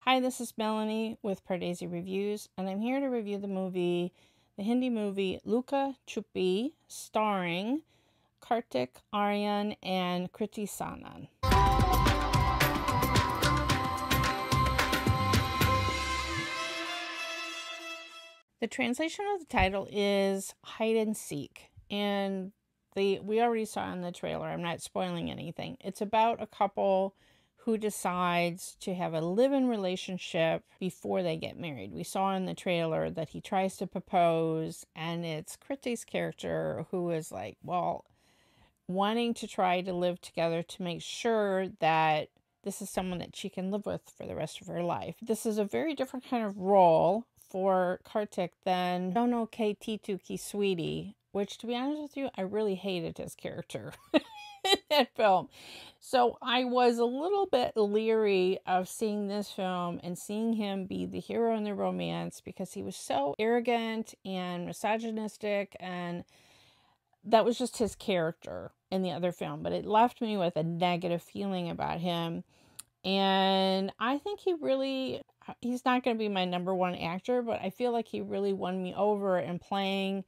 Hi, this is Melanie with Pardesi Reviews, and I'm here to review the Hindi movie Luka Chuppi, starring Kartik, Aaryan, and Kriti Sanon. The translation of the title is Hide and Seek, and we already saw in the trailer. I'm not spoiling anything. It's about a couple who decides to have a live-in relationship before they get married. We saw in the trailer that he tries to propose, and it's Kriti's character who is like, well, wanting to try to live together to make sure that this is someone that she can live with for the rest of her life. This is a very different kind of role for Kartik than Dono Ke Titu Ki Sweetie, which, to be honest with you, I really hated his character in that film. So I was a little bit leery of seeing this film and seeing him be the hero in the romance because he was so arrogant and misogynistic, and that was just his character in the other film. But it left me with a negative feeling about him. And I think he's not going to be my number one actor, but I feel like he really won me over in playing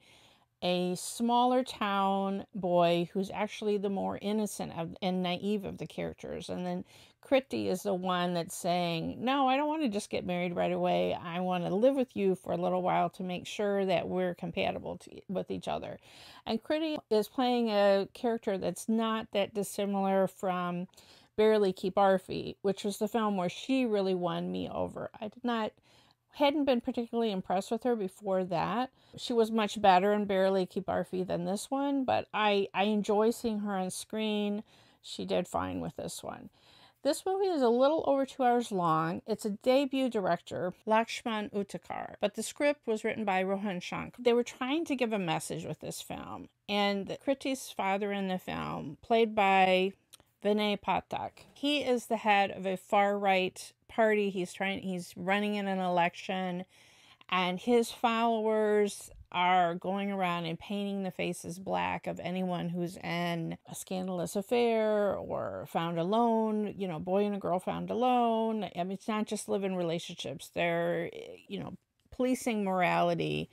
a smaller town boy who's actually the more innocent and naive of the characters. And then Kriti is the one that's saying, no, I don't want to just get married right away. I want to live with you for a little while to make sure that we're compatible with each other. And Kriti is playing a character that's not that dissimilar from Barely Keep Our Feet, which was the film where she really won me over. Hadn't been particularly impressed with her before that. She was much better in Barely Keep Our Feet than this one, but I enjoy seeing her on screen. She did fine with this one. This movie is a little over 2 hours long. It's a debut director, Laxman Utekar, but the script was written by Rohan Shankar. They were trying to give a message with this film, and Kriti's father in the film, played by Vinay Pathak. He is the head of a far-right party. He's running in an election, and his followers are going around and painting the faces black of anyone who's in a scandalous affair or found alone, boy and a girl found alone. I mean, it's not just live-in relationships. They're, policing morality.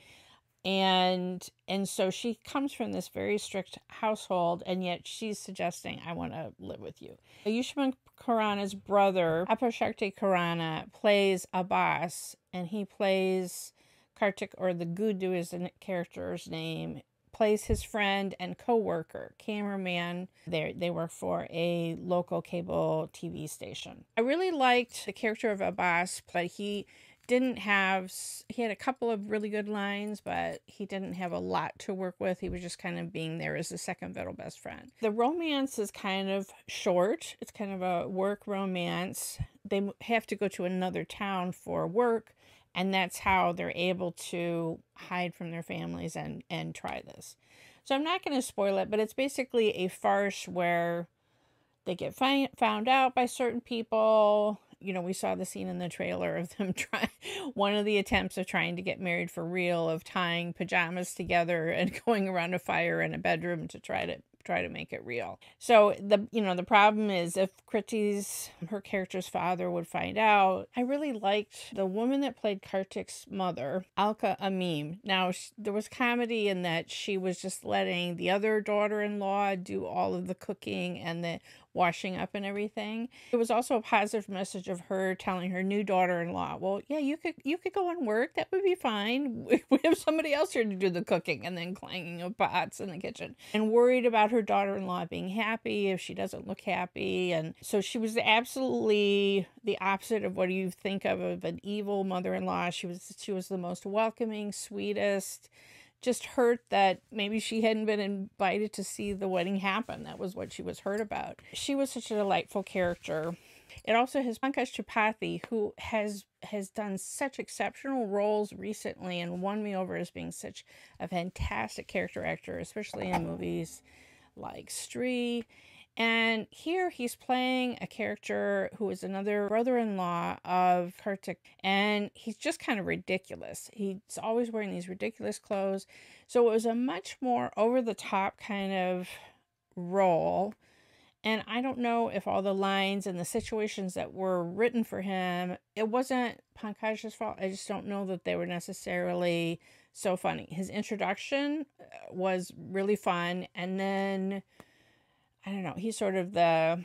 And so she comes from this very strict household, and yet she's suggesting, I want to live with you. Ayushmann Khurrana's brother, Apashakti Khurrana, plays Abbas, and he plays Kartik, or the Gudu is the character's name, plays his friend and co-worker, cameraman. They work for a local cable TV station. I really liked the character of Abbas, but he had a couple of really good lines, but he didn't have a lot to work with. He was just kind of being there as a second fiddle best friend. The romance is kind of short. It's kind of a work romance. They have to go to another town for work, and that's how they're able to hide from their families and try this. So I'm not going to spoil it, but it's basically a farce where they get found out by certain people. We saw the scene in the trailer of them one of the attempts of trying to get married for real, of tying pajamas together and going around a fire in a bedroom to try to make it real. So the problem is, if her character's father would find out. I really liked the woman that played Kartik's mother, Alka Amim. Now, there was comedy in that she was just letting the other daughter-in-law do all of the cooking and the washing up and everything. It was also a positive message of her telling her new daughter-in-law, well, yeah, you could go and work. That would be fine. We have somebody else here to do the cooking, and then clanging of pots in the kitchen. And worried about her daughter-in-law being happy if she doesn't look happy. And so she was absolutely the opposite of what you think of an evil mother-in-law. She was the most welcoming, sweetest. Just hurt that maybe she hadn't been invited to see the wedding happen. That was what she was hurt about. She was such a delightful character. It also has Pankaj Tripathi, who has done such exceptional roles recently and won me over as being such a fantastic character actor, especially in movies like Stree. And here he's playing a character who is another brother-in-law of Kartik, and he's just kind of ridiculous. He's always wearing these ridiculous clothes. So it was a much more over-the-top kind of role. And I don't know if all the lines and the situations that were written for him, it wasn't Pankaj's fault. I just don't know that they were necessarily so funny. His introduction was really fun. And then, I don't know, he's sort of the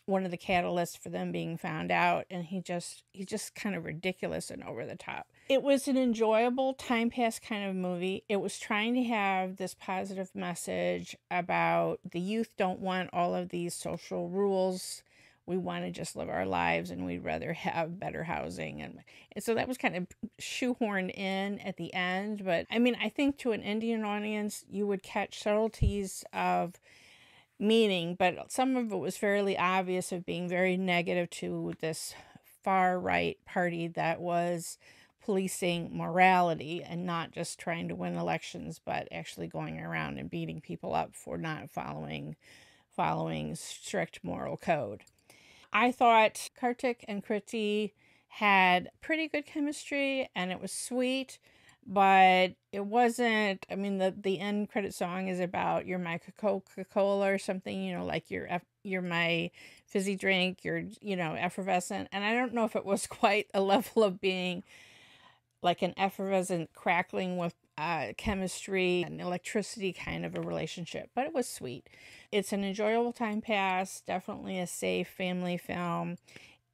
one of the catalysts for them being found out, and he's just kind of ridiculous and over the top. It was an enjoyable time pass kind of movie. It was trying to have this positive message about the youth don't want all of these social rules. We want to just live our lives, and we'd rather have better housing. And so that was kind of shoehorned in at the end. But I mean, I think to an Indian audience, you would catch subtleties of meaning, but some of it was fairly obvious of being very negative to this far right party that was policing morality and not just trying to win elections, but actually going around and beating people up for not following strict moral code. I thought Kartik and Kriti had pretty good chemistry, and it was sweet, but it wasn't. I mean, the end credit song is about you're my Coca-Cola or something, you know, like you're my fizzy drink, you're, you know, effervescent. And I don't know if it was quite a level of being like an effervescent crackling with chemistry and electricity kind of a relationship, but it was sweet. It's an enjoyable time pass, definitely a safe family film.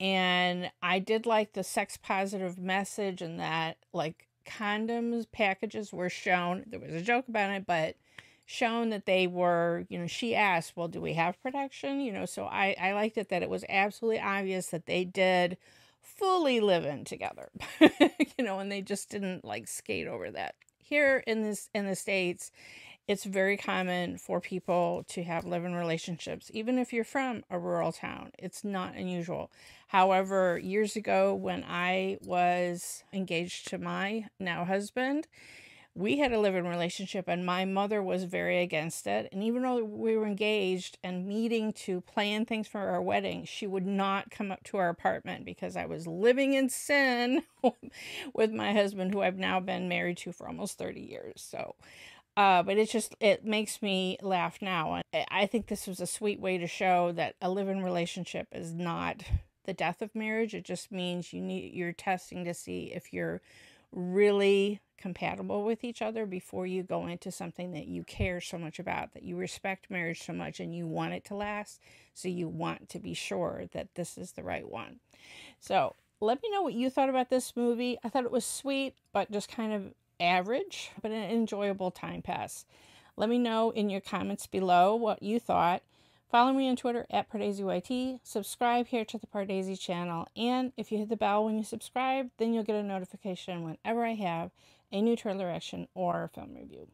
And I did like the sex positive message, and that like condoms packages were shown. There was a joke about it, but shown that they were, you know, she asked, well, do we have protection? You know, so I liked it that it was absolutely obvious that they did fully live in together, you know, and they just didn't like skate over that. Here in the States, it's very common for people to have live-in relationships, even if you're from a rural town. It's not unusual. However, years ago when I was engaged to my now husband, we had a live-in relationship, and my mother was very against it. And even though we were engaged and meeting to plan things for our wedding, she would not come up to our apartment because I was living in sin with my husband, who I've now been married to for almost 30 years. So, but it makes me laugh now. And I think this was a sweet way to show that a live-in relationship is not the death of marriage. It just means you're testing to see if you're really compatible with each other before you go into something that you care so much about, that you respect marriage so much and you want it to last. So you want to be sure that this is the right one. So let me know what you thought about this movie. I thought it was sweet, but just kind of average, but an enjoyable time pass. Let me know in your comments below what you thought. Follow me on Twitter at PardesiYT. Subscribe here to the Pardesi channel. And if you hit the bell when you subscribe, then you'll get a notification whenever I have a new trailer reaction or film review.